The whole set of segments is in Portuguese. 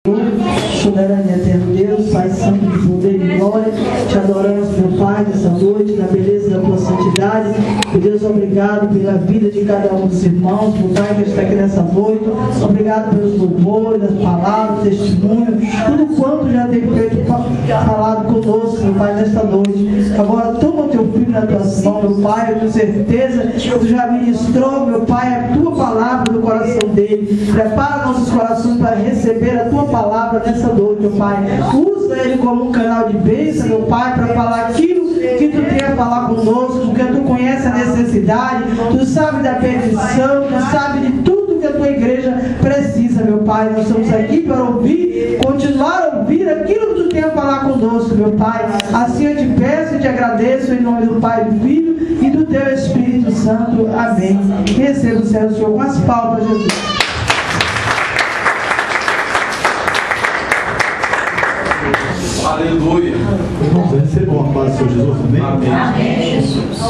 Soberano e eterno Deus, Pai Santo de poder e glória, te adoramos, meu Pai, nessa noite, na beleza da tua santidade. Meu Deus, obrigado pela vida de cada um dos irmãos, meu Pai, que está aqui nessa noite. Obrigado pelos louvores, as palavras, testemunho, tudo quanto já tem feito falado conosco, meu Pai, nesta noite. Agora toma o teu filho nas tuas mãos, meu Pai, eu tenho certeza que tu já ministrou, meu Pai, a tua palavra no coração dele. Prepara nossos corações para receber a tua palavra nessa noite, meu Pai. Usa ele como um canal de bênção, meu Pai, para falar aquilo que tu tem a falar conosco, porque tu conhece a necessidade, tu sabe da petição, tu sabe de tudo que a tua igreja precisa, meu Pai. Nós estamos aqui para ouvir, continuar a ouvir aquilo que tu tem a falar conosco, meu Pai. Assim eu te peço e te agradeço em nome do Pai, do Filho e do teu Espírito Santo. Amém. Receba o céu, Senhor, com as palmas, Jesus. Aleluia. Irmãos, recebam a paz do Senhor Jesus, amém? Amém.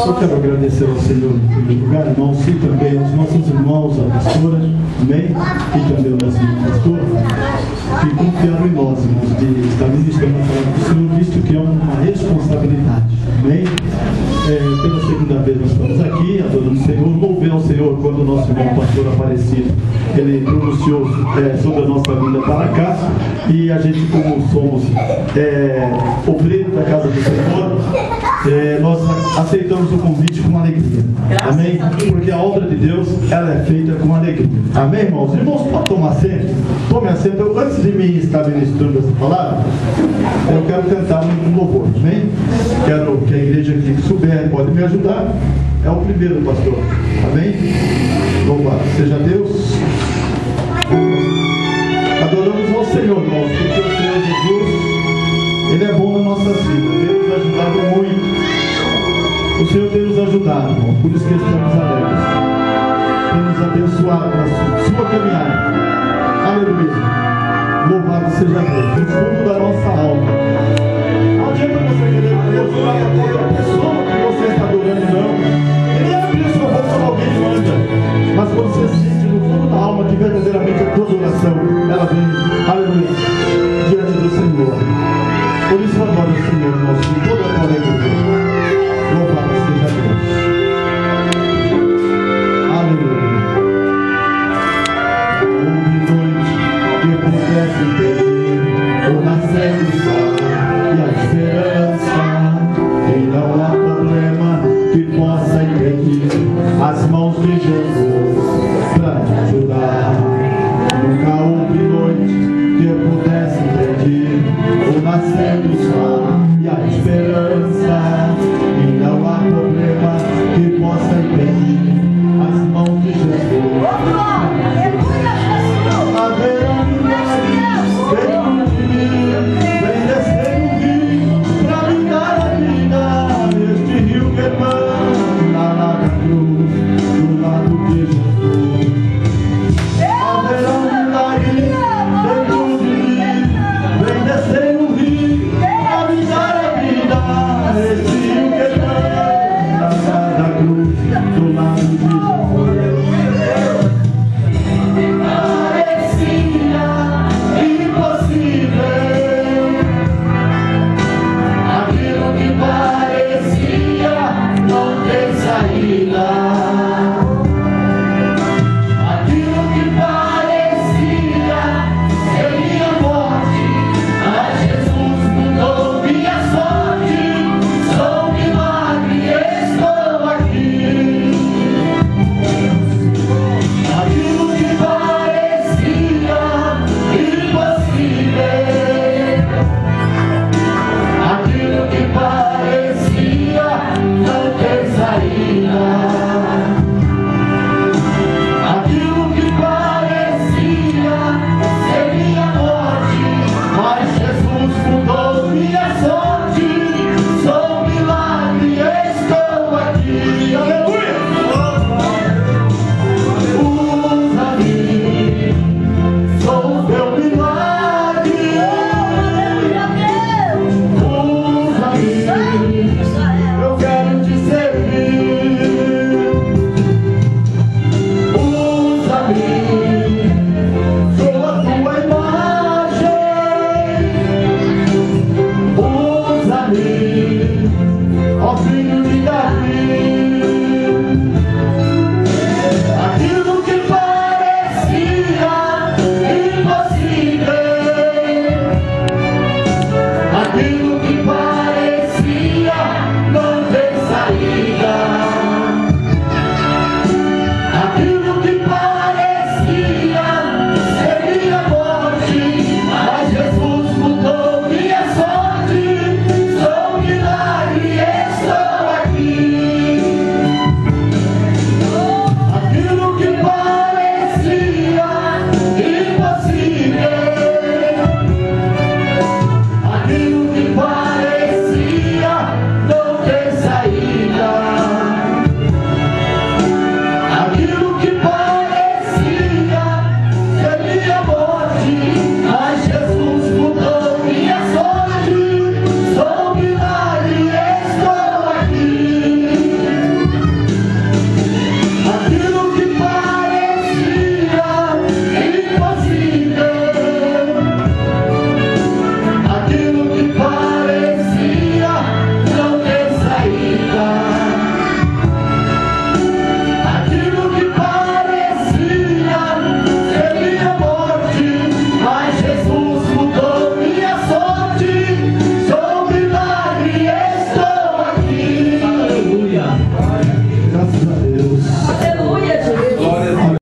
Eu quero agradecer ao Senhor em primeiro lugar, irmãos, e também aos nossos irmãos, a pastora, amém? E também ao nosso pastor, que confiaram em nós, irmãos, de estar ministrando a palavra do Senhor, visto que é uma responsabilidade, amém? Pela segunda vez nós estamos aqui, adorando o Senhor, louvando ao Senhor quando o nosso irmão pastor Aparecido, ele pronunciou sobre a nossa vinda para cá, e a gente, como somos obreiros da casa do Senhor, nós aceitamos o convite com alegria, amém? Porque a obra de Deus, ela é feita com alegria, amém, irmãos? Irmãos, pode tomar assento? Tome assento. Antes de mim estar ministrando essa palavra, eu quero cantar um louvor, amém? Quero que a igreja aqui que souber pode me ajudar. É o primeiro, pastor, amém? Louvado seja Deus. Adoramos ao Senhor, irmãos, porque o Senhor Jesus, Ele é bom na nossa vida, tem nos ajudado muito. O Senhor tem nos ajudado, irmão, por isso que estamos alegres. Tem nos abençoado na sua caminhada. Aleluia. Louvado seja Deus.